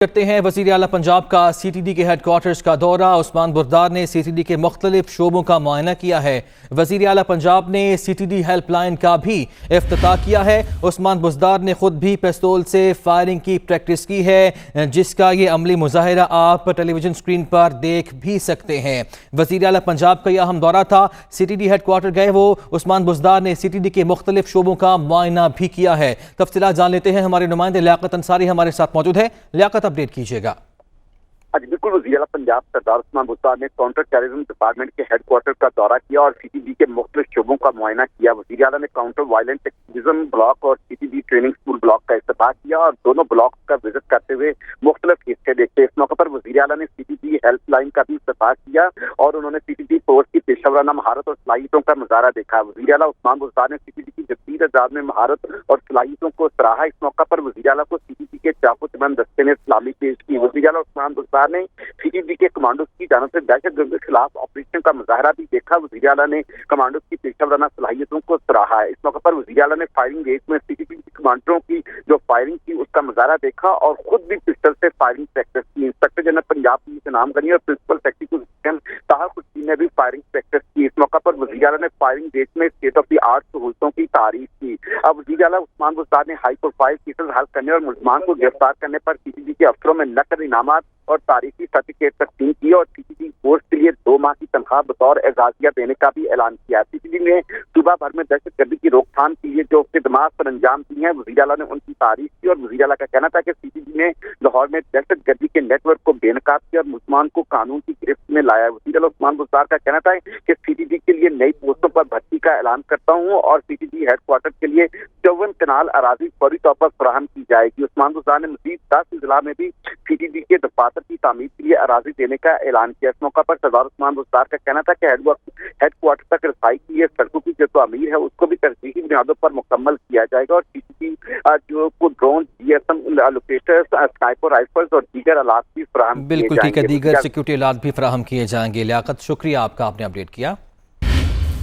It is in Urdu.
کرتے ہیں وزیر اعلیٰ پنجاب کا سی ٹی ڈی کے ہیڈ کوارٹرز کا دورہ۔ عثمان بردار نے سی ٹی ڈی کے مختلف شعبوں کا معائنہ کیا ہے۔ وزیر اعلیٰ پنجاب نے C T D helpline کا بھی افتتاح کیا ہے۔ عثمان بردار نے خود بھی پستول سے فائرنگ کی پریکٹس کی ہے، جس کا یہ عملی مظاہرہ آپ ٹیلی ویژن سکرین پر دیکھ بھی سکتے ہیں۔ وزیر اعلیٰ پنجاب کا یہ اہم دورہ تھا۔ C T D headquarter گئے وہ عثمان بردار نے سی ٹی ڈی کے مختلف شعبوں کا معائنہ بھی کیا ہے۔ تفصیلات جان لیتے ہیں، ہمارے نمائندے لیاقت انصاری ہمارے ساتھ موجود ہے۔ لیاقت، اپڈیٹ کیجیے گا۔ آج بالکل وزیر اعلیٰ پنجاب سردار عثمان بردار نے کاؤنٹر ٹیررزم ڈپارٹمنٹ کے ہیڈ کوارٹر کا دورہ کیا اور سی ٹی ڈی کے مختلف شعبوں کا معائنہ کیا۔ وزیر اعلیٰ نے کاؤنٹر وائلنٹ ایکٹیویزم بلاک اور C T D training school block کا افتتاح کیا اور دونوں بلاکس کا وزٹ کرتے ہوئے مختلف حصے دیکھتے۔ اس موقع پر وزیر اعلیٰ نے C T D helpline کا بھی افتتاح کیا اور انہوں نے سی ٹی ڈی فورس کی پیشہ ورانہ مہارت اور صلاحیتوں کا مظاہرہ دیکھا۔ وزیر اعلیٰ عثمان بردار نے سی ٹی ڈی کی جدید انداز میں مہارت اور صلاحیتوں کو سراہا۔ اس موقع پر وزیر اعلیٰ کو سی ٹی ڈی کے چاقو چمن دستے نے سلامی پیش کی۔ وزیر اعلیٰ عثمان بردار نے سی ٹی ڈی کے کمانڈوز کی جانب سے دہشت گردی کے خلاف آپریشن کا مظاہرہ بھی دیکھا۔ وزیر اعلیٰ نے کمانڈوز کی پیشہ ورانہ صلاحیتوں کو سراہا۔ اس موقع پر وزیر اعلیٰ نے فائرنگ ریس میں سی ٹی ڈی کمانڈروں کی جو فائرنگ کی اس کا مظاہرہ دیکھا اور خود بھی پسٹل سے فائرنگ پریکٹس کی۔ انسپکٹر جنرل پنجاب پولیس انعام غنی اور پرنسپل سیکرٹری طاہر خورشید نے بھی فائرنگ پریکٹس کی۔ اس موقع پر وزیر اعلیٰ نے فائرنگ ریس میں اسٹیٹ آف دی آرٹ سہولتوں کی تعریف کی۔ اب وزیر اعلیٰ عثمان بردار نے ہائی پروفائل کیسز حل کرنے اور ملزمان کو گرفتار کرنے پر سی ٹی ڈی کے افسروں میں نقد انعامات اور تاریخی سرٹیفکیٹ تقسیم کی اور سی ٹی ڈی فورس کے لیے 2 ماہ کی تنخواہ بطور اعزازیہ دینے کا بھی اعلان کیا۔ سی ٹی ڈی نے صوبہ بھر میں دہشت گردی کی روک تھام کے لیے جو اقدامات پر انجام دیے ہیں، وزیر اعلیٰ نے ان کی تعریف کی اور وزیر اعلیٰ کا کہنا تھا کہ سی ٹی ڈی نے لاہور میں دہشت گردی کے نیٹ ورک کو بے نقاب کیا اور مسلمان کو قانون کی گرفت میں لایا۔ وزیر اعلیٰ عثمان بردار کا کہنا تھا کہ سی ٹی ڈی کے لیے نئی پوسٹوں پر بھرتی کا اعلان کرتا ہوں اور C T D headquarter کے لیے 54 کنال اراضی فوری طور پر فراہم کی جائے گی۔ عثمان بردار نے مزید 10 اضلاع میں بھی سی ٹی ڈی کے دفاتر کی تعمیر کے لیے اراضی دینے کا اعلان کیا۔ اس موقع پر سردار عثمان بردار کا کہنا تھا کہ ہیڈ کوارٹر تک رسائی کی لیے سڑکوں کی جو تعمیر ہے اس کو بھی ترجیحی بنیادوں پر مکمل کیا جائے گا اور سی ٹی ڈی جو ڈرون، جی ایس ایم لوکیٹرز، سنائپر رائفلز اور دیگر آلات بھی فراہم کیے جائیں گے۔ بالکل ٹھیک ہے، دیگر سیکیورٹی آلات بھی فراہم کیے جائیں گے۔ لیاقت، شکریہ آپ کا، آپ نے اپڈیٹ کیا۔